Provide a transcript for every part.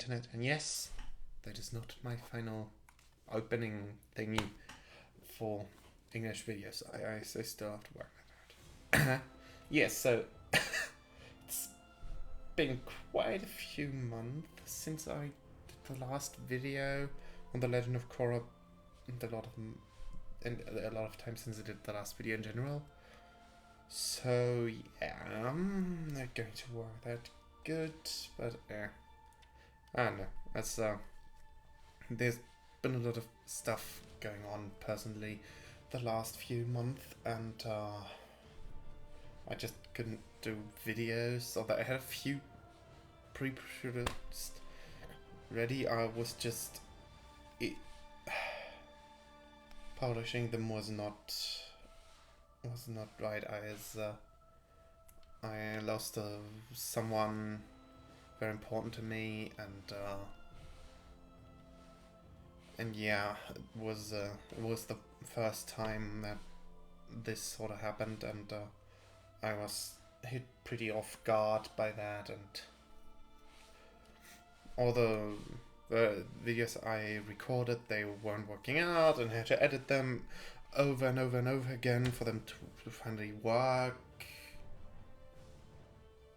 internet. And yes, that is not my final opening thingy for English videos. I still have to work on that. Yes, so it's been quite a few months since I did the last video on the Legend of Korra, and a lot of time since I did the last video in general. So yeah, I'm not going to work that good, but I don't know. That's there's been a lot of stuff going on personally the last few months, and I just couldn't do videos. Although I had a few pre-produced ready, I was just publishing them was not right. I lost someone very important to me, and yeah, it was the first time that this sort of happened, and I was hit pretty off guard by that, and all the videos I recorded, they weren't working out, and I had to edit them over and over and over again for them to finally work.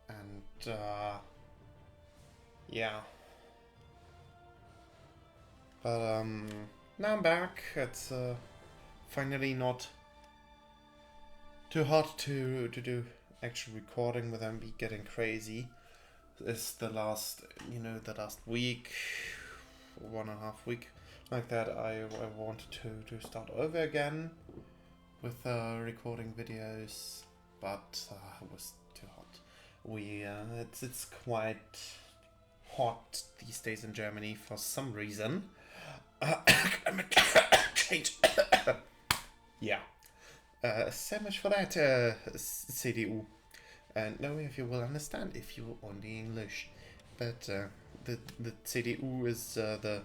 And yeah, but now I'm back. It's finally not too hard to do actual recording without me getting crazy. It's the last week, 1.5 week, like that, I wanted to start over again with recording videos, but it was too hot. It's quite hot these days in Germany for some reason. Climate change. Yeah. So much for that, CDU. No, if you will understand, if you only English. But the CDU is the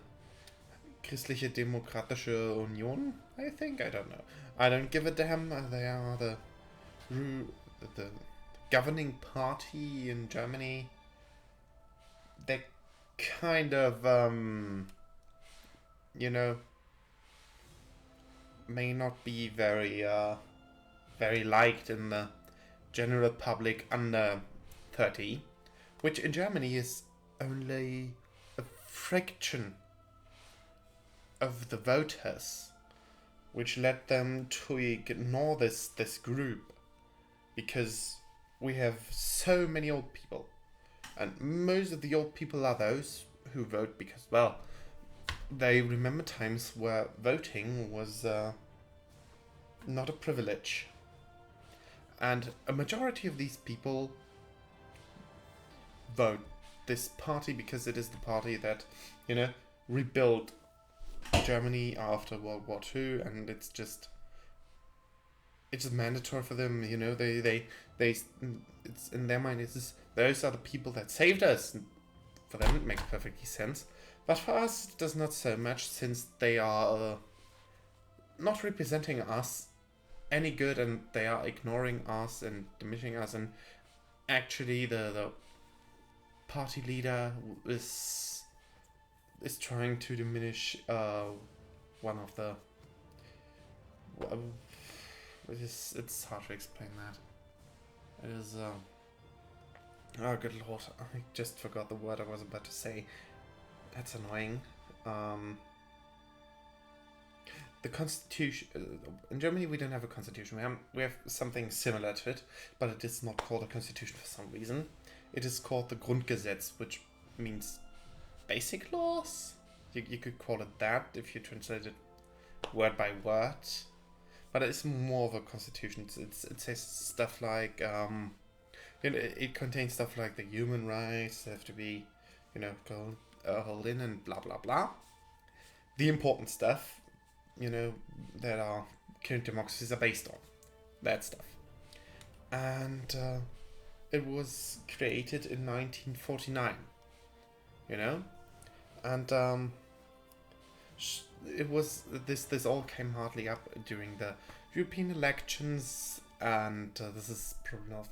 Christliche Demokratische Union, I think. I don't know. I don't give a damn. They are the governing party in Germany. They kind of, may not be very liked in the general public under 30, which in Germany is only a fraction of the voters, which led them to ignore this group, because we have so many old people, and most of the old people are those who vote because, well, they remember times where voting was not a privilege. And a majority of these people vote this party because it is the party that, rebuilt Germany after World War II, and it's just mandatory for them. It's in their mind. Those are the people that saved us. For them, it makes perfectly sense. But for us, it does not so much, since they are not representing us any good, and they are ignoring us and diminishing us. And actually, the party leader is trying to diminish one of the. It's hard to explain that. It is. Oh, good lord! I just forgot the word I was about to say. That's annoying. The constitution in Germany, we don't have a constitution. We have something similar to it, but it is not called a constitution for some reason. It is called the Grundgesetz, which means basic laws. You could call it that if you translate it word by word, but it's more of a constitution. It says stuff like it contains stuff like the human rights have to be held in, and blah blah blah. The important stuff, that our current democracies are based on. That stuff. And it was created in 1949. And it was this all came hardly up during the European elections, and this is probably not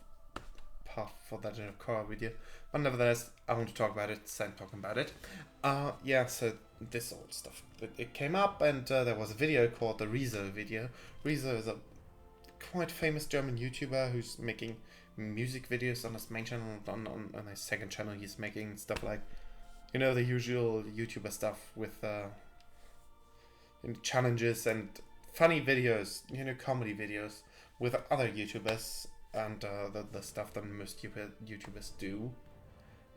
half for that Legend of Korra video. But nevertheless, I want to talk about it, so I'm talking about it. Yeah, so this old stuff. It came up, and there was a video called the Rezo video. Rezo is a quite famous German YouTuber who's making music videos on his main channel. On his second channel, he's making stuff like, you know, the usual YouTuber stuff with challenges and funny videos, you know, comedy videos with other YouTubers, and the stuff that most YouTubers do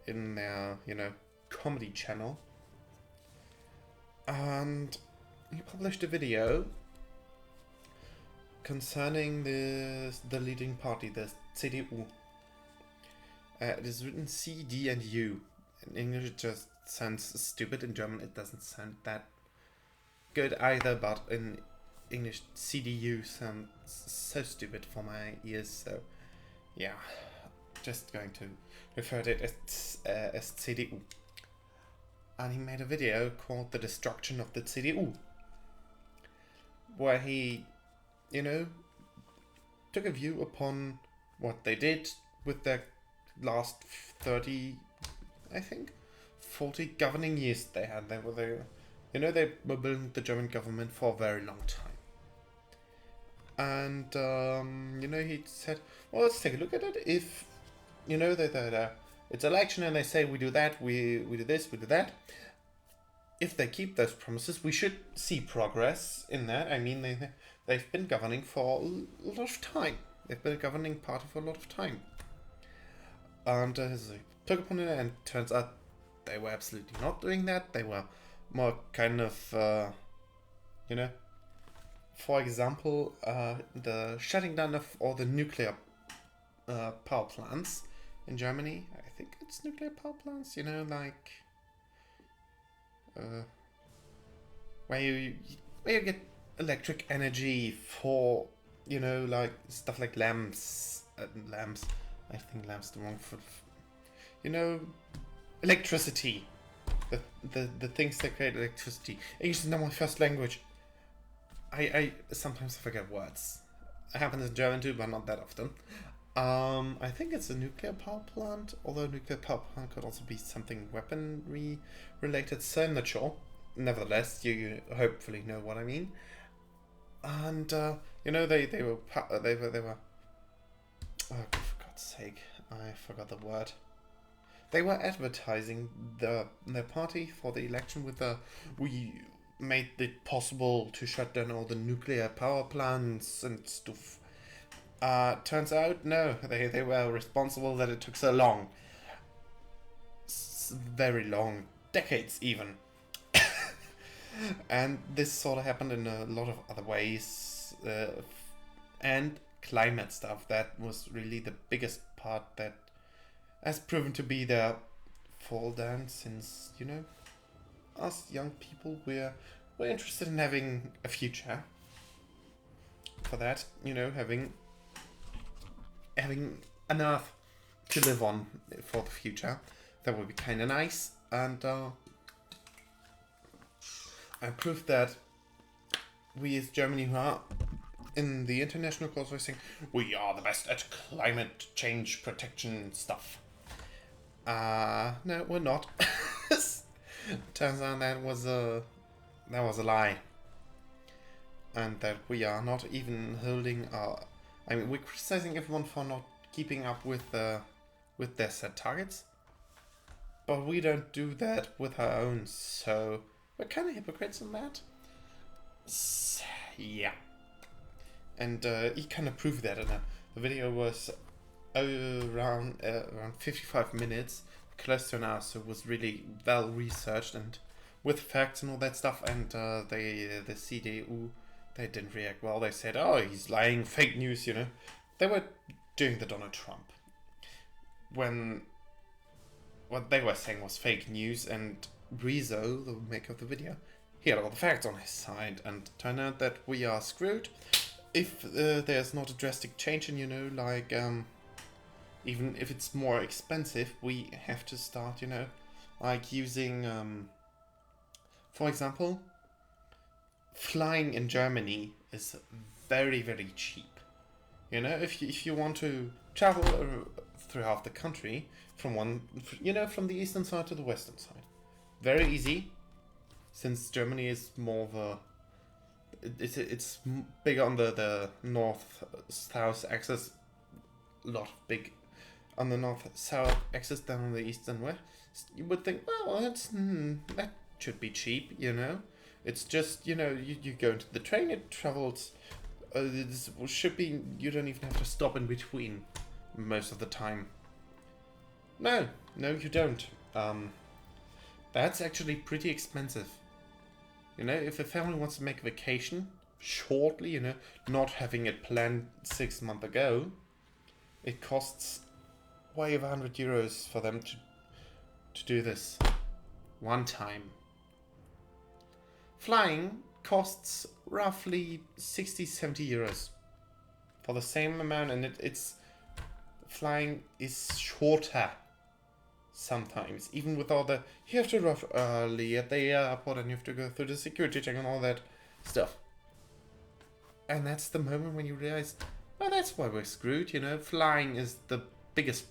in their, you know, comedy channel. And he published a video concerning the leading party, the CDU. It is written C, D, and U. In English, it just sounds stupid. In German, it doesn't sound that good either. But in English, CDU sounds so stupid for my ears. So, yeah, just going to refer to it as CDU. And he made a video called "The Destruction of the CDU," where he, you know, took a view upon what they did with their last 30, I think, 40 governing years they had. They were building the German government for a very long time. And, you know, he said, well, let's take a look at it. If, you know, it's election and they say we do that, we do this, we do that. If they keep those promises, we should see progress in that. I mean, they've been governing for a lot of time. They've been a governing party for a lot of time. And so he took upon it, and turns out they were absolutely not doing that. They were more kind of, you know, for example, the shutting down of all the nuclear power plants in Germany. I think it's nuclear power plants, you know, like where you get electric energy for, you know, like stuff like lamps. I think lamps is the wrong foot. You know, electricity. The things that create electricity. English is not my first language. I sometimes forget words. It happens in German too, but not that often. I think it's a nuclear power plant, although nuclear power plant could also be something weaponry related, so I'm not sure. Nevertheless, you hopefully know what I mean. And you know, they were oh, for God's sake, I forgot the word. They were advertising their party for the election with we made it possible to shut down all the nuclear power plants and stuff. Turns out, no, they were responsible that it took so long. Very long. Decades, even. And this sort of happened in a lot of other ways. And climate stuff. That was really the biggest part that has proven to be their fall down, since, you know, us young people, we're interested in having a future. For that, you know, having an earth to live on for the future. That would be kind of nice. And I proved that we as Germany, who are in the international course racing, we are the best at climate change protection stuff. No, we're not. Turns out that was a lie. And that we are not even holding our... I mean, we're criticizing everyone for not keeping up with their set targets. But we don't do that with our own, so we're kind of hypocrites in that. Yeah. And he kind of proved that, and the video was around 55 minutes, close to an hour, so it was really well researched and with facts and all that stuff. And the CDU, they didn't react well. They said, "Oh, he's lying, fake news," you know. They were doing the Donald Trump, when what they were saying was fake news, and Rezo, the maker of the video, he had all the facts on his side, and turned out that we are screwed if there's not a drastic change. And, you know, like, even if it's more expensive, we have to start, you know, like using, for example, flying in Germany is very, very cheap. You know, if you want to travel throughout the country from from the eastern side to the western side. Very easy, since Germany is more of a it's bigger on the north-south axis, a lot big on the north-south axis than on the east and west. You would think, well, that should be cheap, It's just, you go into the train, it travels. It should be, you don't even have to stop in between most of the time. No, you don't. That's actually pretty expensive. If a family wants to make a vacation shortly, not having it planned 6 months ago, it costs way over 100 euros for them to do this one time. Flying costs roughly 60-70 euros for the same amount, and it's flying is shorter sometimes, even with all the you have to arrive early at the airport and you have to go through the security check and all that stuff. And that's the moment when you realize, well, that's why we're screwed. Flying is the biggest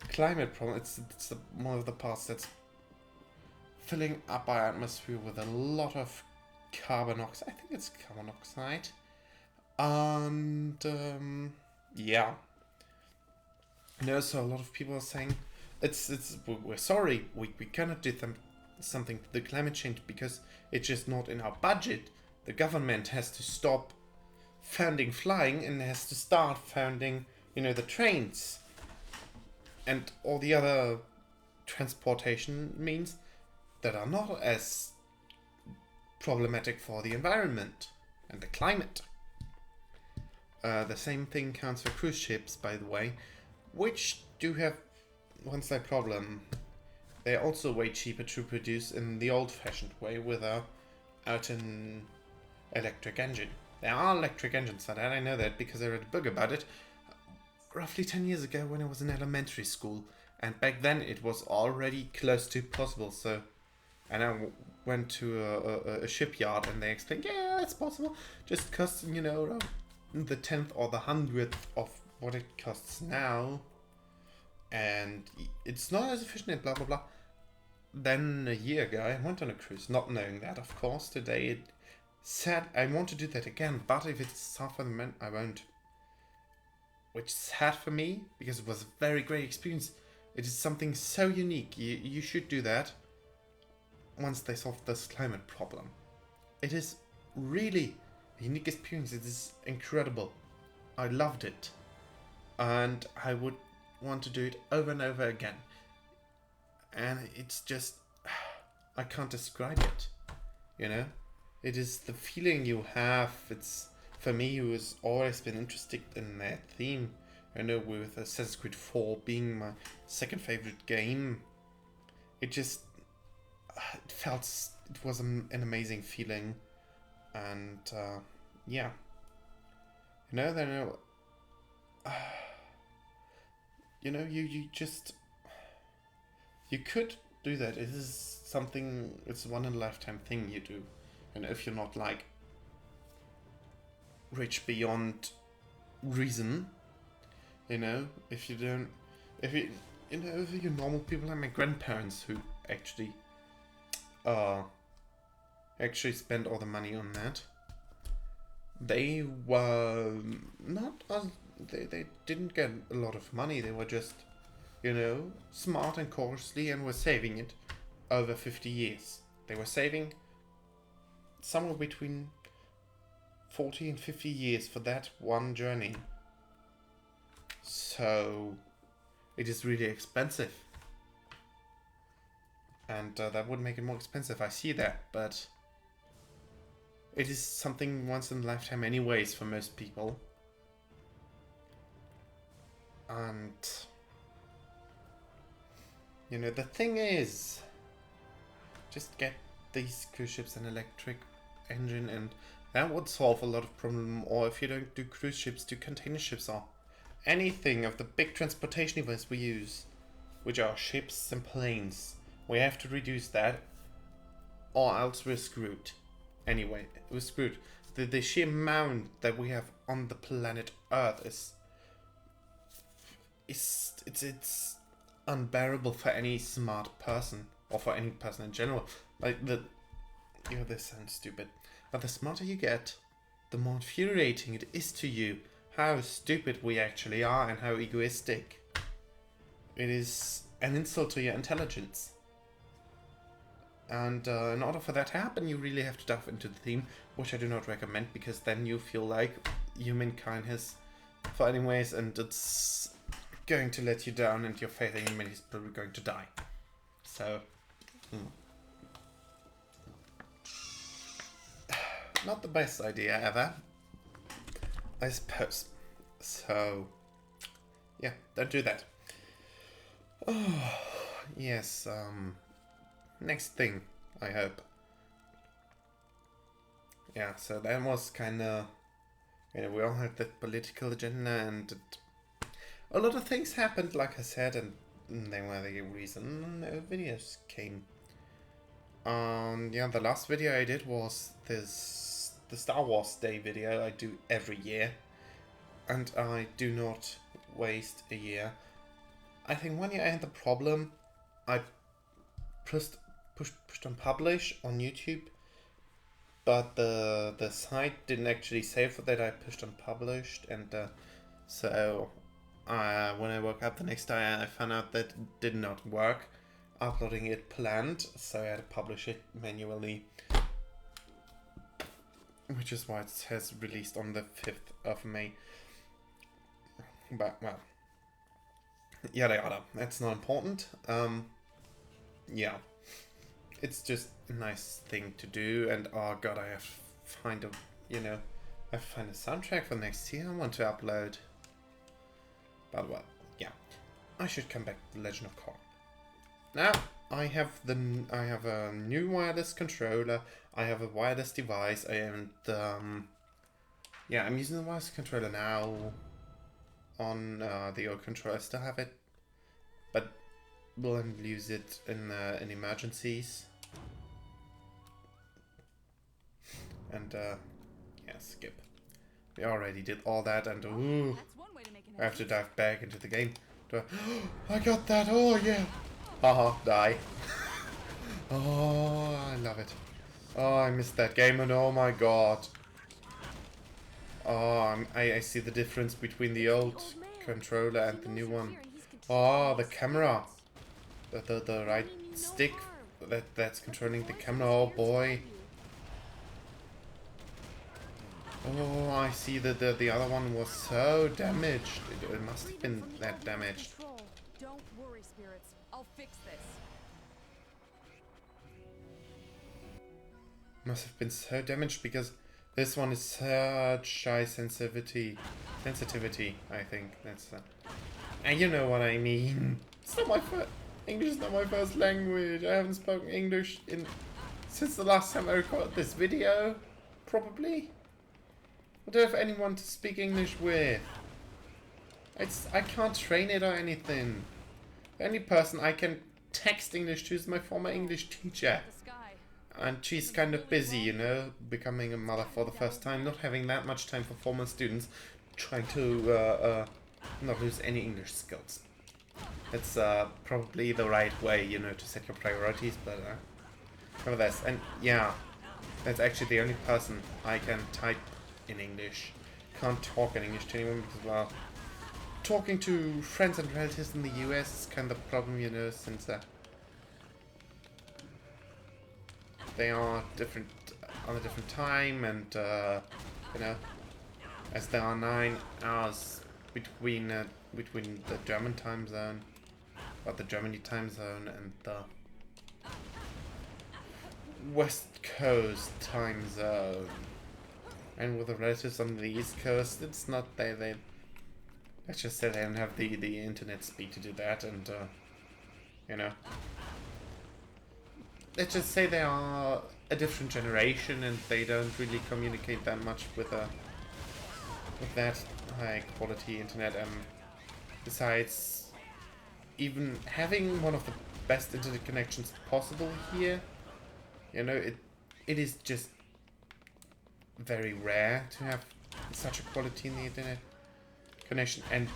climate problem. It's one of the parts that's filling up our atmosphere with a lot of carbon oxide. I think it's carbon oxide. And yeah. So a lot of people are saying we're sorry, we cannot do something to the climate change because it's just not in our budget. The government has to stop funding flying and has to start funding, the trains and all the other transportation means that are not as problematic for the environment and the climate. The same thing counts for cruise ships, by the way, which do have one slight problem. They're also way cheaper to produce in the old-fashioned way without an electric engine. There are electric engines for that, I know that because I read a book about it roughly 10 years ago when I was in elementary school, and back then it was already close to possible. And I went to a shipyard and they explained, yeah, it's possible, just costs, the 10th or the 100th of what it costs now, and it's not as efficient and blah blah blah. Then a year ago I went on a cruise, not knowing that, of course. Today it said I want to do that again, but if it's sad for the men, I won't. Which is sad for me, because it was a very great experience. It is something so unique. You should do that once they solve this climate problem. It is really a unique experience. It is incredible. I loved it. And I would want to do it over and over again. And it's just, I can't describe it. It is the feeling you have. It's, for me, who has always been interested in that theme, with Assassin's Creed 4 being my second favorite game, it just, it was an amazing feeling. And, yeah. You could do that. It is something, it's a one in a lifetime thing you do. And if you're not like rich beyond reason, if you're normal people like my grandparents who actually spent all the money on that, they were not they didn't get a lot of money. They were just, smart and costly and were saving it over 50 years. They were saving somewhere between 40 and 50 years for that one journey. So it is really expensive. And that would make it more expensive, I see that, but it is something once in a lifetime anyways for most people. And the thing is, just get these cruise ships an electric engine and that would solve a lot of problem. Or if you don't do cruise ships, do container ships or anything of the big transportation device we use, which are ships and planes. We have to reduce that or else we're screwed. Anyway, we're screwed. The sheer amount that we have on the planet Earth is it's unbearable for any smart person, or for any person in general. Like this sounds stupid, but the smarter you get, the more infuriating it is to you how stupid we actually are and how egoistic. It is an insult to your intelligence. And in order for that to happen, you really have to dive into the theme, which I do not recommend, because then you feel like humankind has finding ways, and it's going to let you down, and your faith in humanity is probably going to die. So, not the best idea ever, I suppose. So, yeah, don't do that. Oh, yes, next thing, I hope. Yeah, so that was kinda, we all had that political agenda, and a lot of things happened, like I said, and they were the reason no videos came. Yeah, the last video I did was the Star Wars Day video I do every year, and I do not waste a year. I think one year I had the problem, I pushed on publish on YouTube, but the site didn't actually save that I pushed on published, and so when I woke up the next day, I found out that it did not work. Uploading it planned, so I had to publish it manually, which is why it says released on the 5th of May. But, well, yada yada, that's not important. Yeah, it's just a nice thing to do, and oh god, I have to find a soundtrack for next year I want to upload. But well, yeah, I should come back to Legend of Korra. Now I have a new wireless controller. I have a wireless device, and yeah, I'm using the wireless controller now. On the old controller, I still have it, but we'll use it in emergencies. And yeah, skip. We already did all that, and ooh, I have to dive back into the game. I got that! Oh yeah! Haha, die. Oh, I love it. Oh, I missed that game, and oh my god. Oh, I see the difference between the old controller and the new one. Oh, the camera. The right stick that's controlling the camera. Oh boy. Oh, I see that the other one was so damaged. It must have been that damaged. Don't worry, spirits. I'll fix this. Must have been so damaged because this one is such high sensitivity, I think. That's and you know what I mean. It's not my English is not my first language. I haven't spoken English since the last time I recorded this video, probably. I don't have anyone to speak English with. I can't train it or anything. The only person I can text English to is my former English teacher. And she's kind of busy, becoming a mother for the first time, not having that much time for former students, trying to not lose any English skills. It's probably the right way, to set your priorities, but nevertheless, and yeah, that's actually the only person I can type in English. Can't talk in English to anyone because, well, talking to friends and relatives in the US is kind of a problem, since they are different on a different time, and as there are 9 hours between the German time zone, or the Germany time zone, and the West Coast time zone. And with the relatives on the East Coast, it's not they let's just say they don't have the internet speed to do that, and let's just say they are a different generation, and they don't really communicate that much with that high quality internet. And besides, even having one of the best internet connections possible here, it is just very rare to have such a quality in the internet connection. And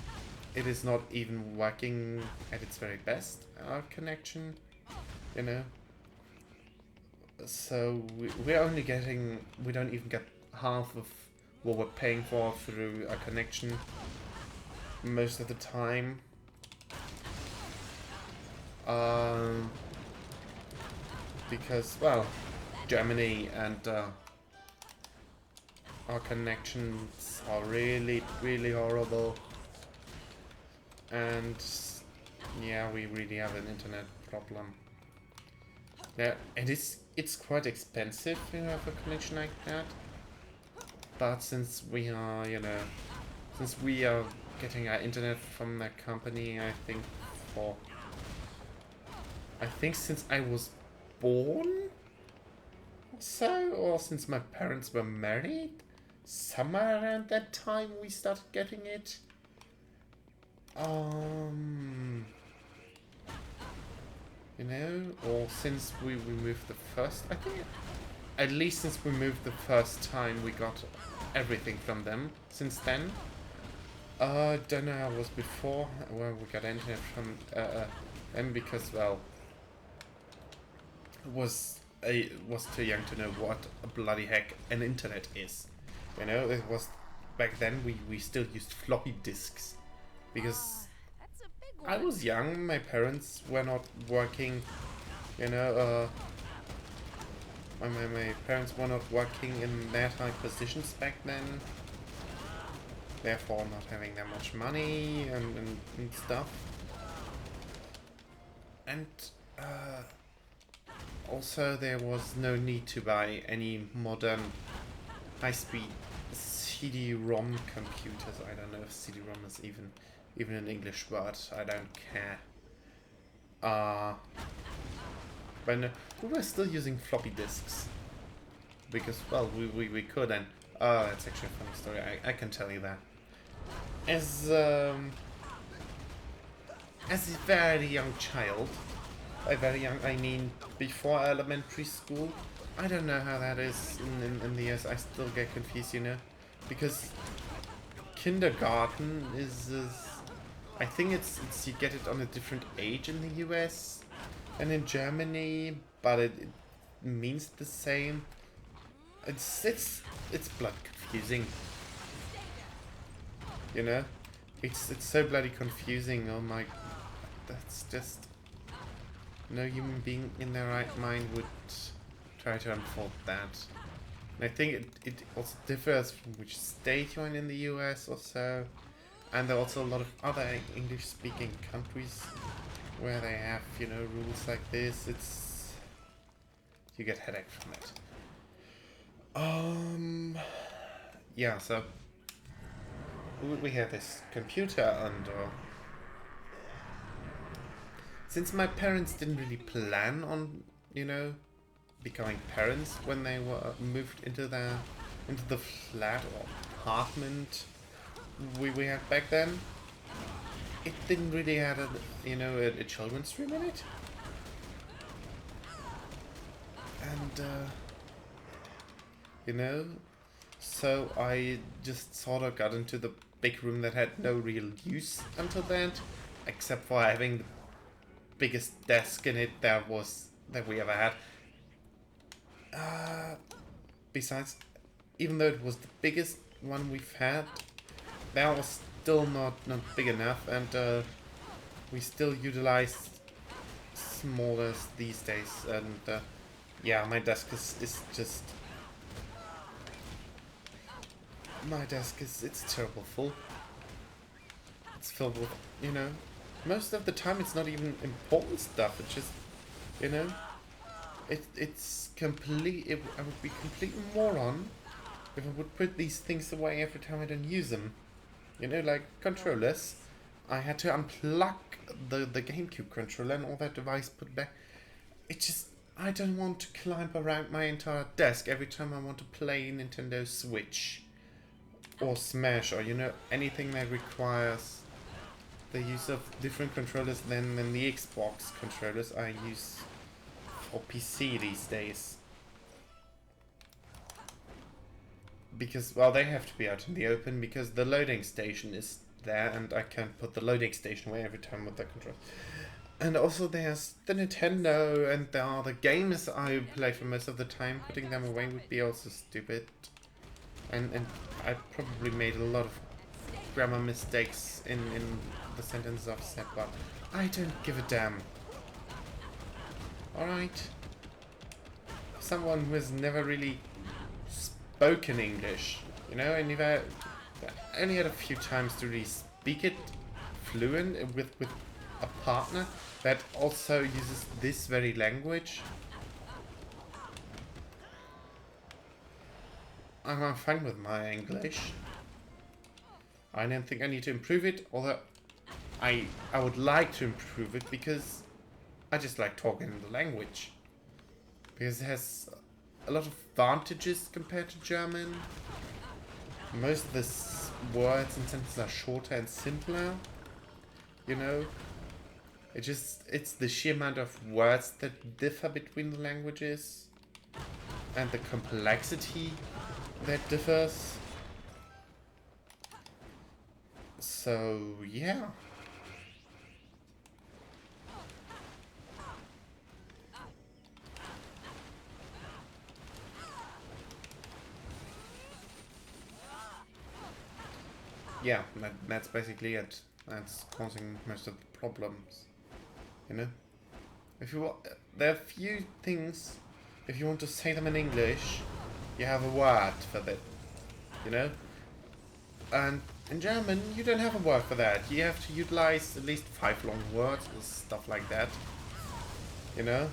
it is not even working at its very best, our connection, you know. So we're only getting, we don't even get half of what we're paying for through a connection most of the time. Because, well, Germany and our connections are really, really horrible. And yeah, we really have an internet problem. Yeah, it's quite expensive to have a connection like that. But since we are, you know, since we are getting our internet from that company, I think since I was born or so, or since my parents were married, somewhere around that time we started getting it. You know, or since we moved the first, I think, at least since we moved the first time we got everything from them. Since then, don't know how it was before, where we got internet from them, because, well, was too young to know what a bloody heck an internet is. You know, it was back then we still used floppy disks because That's a big I one. was young. My parents were not working. You know, my parents were not working in that high positions back then. Therefore, not having that much money and stuff. And also, there was no need to buy any modern high-speed CD-ROM computers. I don't know if CD-ROM is even an English word. I don't care. But no, we were still using floppy disks because, well, we could. And that's actually a funny story. I can tell you that. As a very young child. By very young, I mean before elementary school. I don't know how that is in the US. I still get confused, you know, because kindergarten is I think it's you get it on a different age in the US and in Germany, but it means the same. It's blood confusing, you know. It's so bloody confusing. Oh my, that's just. No human being in their right mind would try to unfold that. And I think it also differs from which state you're in the US or so. And there are also a lot of other English-speaking countries where they have, you know, rules like this. It's... you get headache from it. Yeah, so... we have this computer and... since my parents didn't really plan on, you know, becoming parents when they were moved into the flat or apartment we had back then, it didn't really have a children's room in it. And you know, so I just sort of got into the big room that had no real use until then, except for having the biggest desk in it that we ever had. Besides, even though it was the biggest one we've had, that was still not big enough, and we still utilized smaller these days. And yeah, my desk is just it's terrible full. It's filled with, you know, most of the time it's not even important stuff. It's just, you know, it's complete. I would be complete moron if I would put these things away every time I don't use them. You know, like controllers. I had to unplug the GameCube controller and all that device put back. It just, I don't want to climb around my entire desk every time I want to play Nintendo Switch or Smash, or, you know, anything that requires the use of different controllers than the Xbox controllers I use for PC these days. Because, well, they have to be out in the open because the loading station is there, and I can put the loading station away every time with the controller. And also there's the Nintendo, and there are the games I play for most of the time. Putting them away would be also stupid. And I probably made a lot of grammar mistakes in the sentences I've said, but I don't give a damn. Alright? Someone who has never really spoken English, you know, I only had a few times to really speak it fluent with a partner that also uses this very language. I'm fine with my English. I don't think I need to improve it, although I would like to improve it because I just like talking the language. Because it has a lot of advantages compared to German. Most of the words and sentences are shorter and simpler. You know? It's the sheer amount of words that differ between the languages. And the complexity that differs. So, yeah. Yeah, that's basically it. That's causing most of the problems. You know? If you want, there are few things, if you want to say them in English, you have a word for that. You know? And in German, you don't have a word for that. You have to utilize at least 5 long words or stuff like that. You know?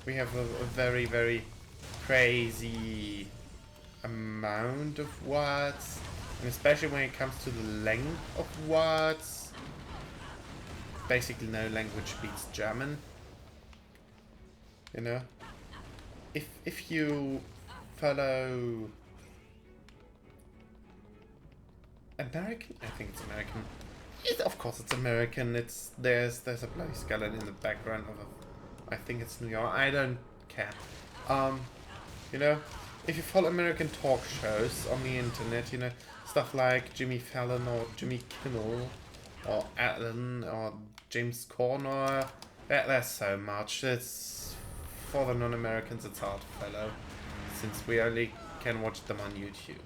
We have a very, very crazy amount of words. And especially when it comes to the length of words. Basically no language beats German. You know? If you follow American, I think it's American. Of course it's American. There's a bloody skeleton in the background of I think it's New York. I don't care. You know, if you follow American talk shows on the internet, you know, stuff like Jimmy Fallon or Jimmy Kimmel or Ellen or James Corden, there's so much. It's for the non-Americans. It's hard to follow since we only can watch them on YouTube.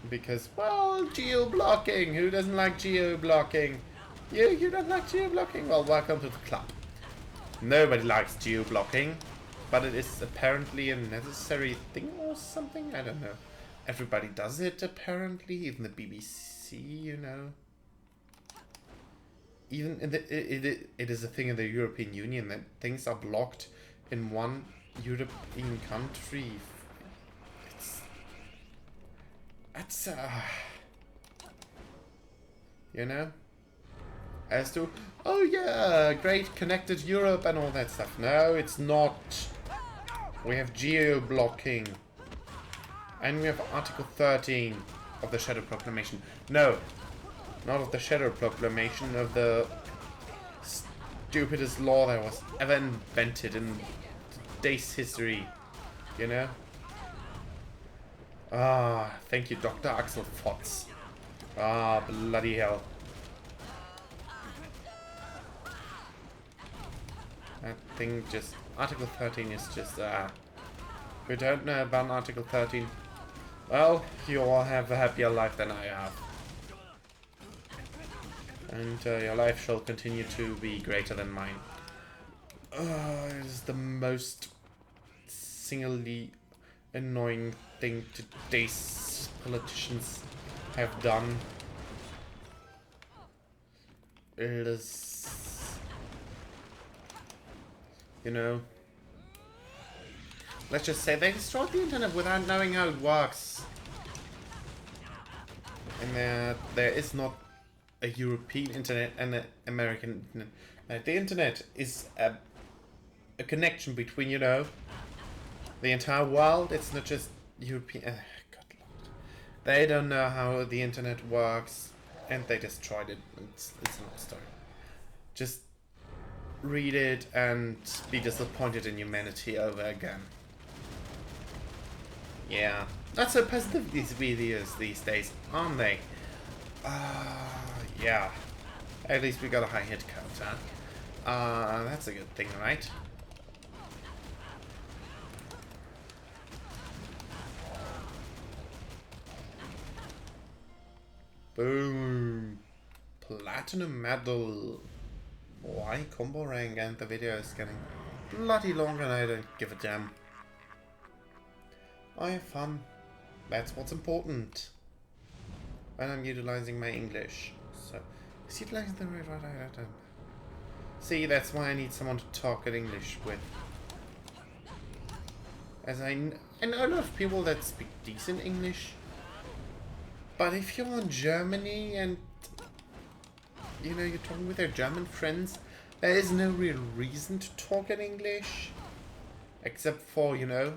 Because, well, geo-blocking. Who doesn't like geo-blocking? You don't like geo-blocking? Well, welcome to the club. Nobody likes geo-blocking, but it is apparently a necessary thing or something. I don't know. Everybody does it apparently, even the BBC, you know. Even in it is a thing in the European Union that things are blocked in one European country. That's you know, as to, oh yeah, great connected Europe and all that stuff. No, it's not. We have geo-blocking. And we have Article 13 of the Shadow Proclamation. No, not of the Shadow Proclamation, of the stupidest law that was ever invented in today's history. You know? Ah, thank you, Dr. Axel Fotz. Ah, bloody hell. That thing just... Article 13 is just, if you don't know about Article 13, well, you all have a happier life than I have. And your life shall continue to be greater than mine. It is the most singularly annoying thing today's politicians have done. It is, you know, let's just say they destroyed the internet without knowing how it works. And there is not a European internet and an American internet. The internet is a connection between, you know, the entire world. It's not just European. God Lord. They don't know how the internet works, and they destroyed it. It's not a story. Just read it and be disappointed in humanity over again. Yeah. Not so positive, these videos these days, aren't they? Yeah. At least we got a high hit count, huh? That's a good thing, right? Boom. Platinum medal. Why combo rank, and the video is getting bloody long and I don't give a damn. I have fun. That's what's important. And I'm utilizing my English. So, is utilizing the right item. See, that's why I need someone to talk in English with. As I know a lot of people that speak decent English. But if you're in Germany and, you know, you're talking with your German friends, there is no real reason to talk in English. Except for, you know,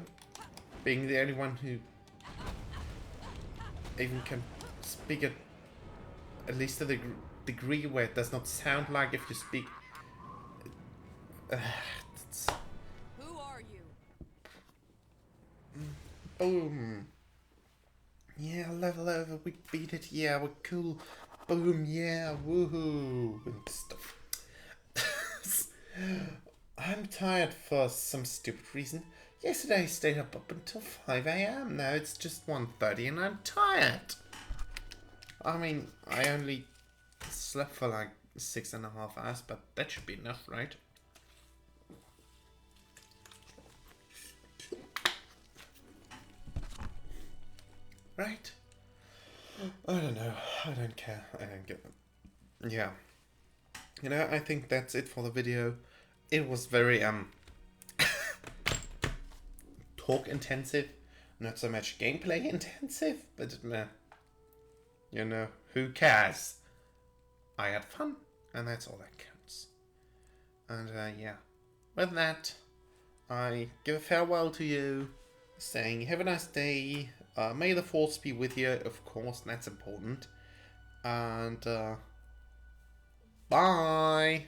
being the only one who even can speak it at least to the degree where it does not sound like if you speak. Who are you? Boom. Yeah, level over, we beat it, yeah, we're cool. Boom, yeah, woohoo, and stuff. I'm tired for some stupid reason. Yesterday I stayed up until 5 AM. Now it's just 1:30 and I'm tired. I mean, I only slept for like 6.5 hours, but that should be enough, right? Right? I don't know. I don't care. I don't give a... Yeah. You know, I think that's it for the video. It was very, talk intensive. Not so much gameplay intensive, but, you know, who cares? I had fun, and that's all that counts. And, yeah. With that, I give a farewell to you, saying have a nice day. May the force be with you, of course, that's important. And, bye!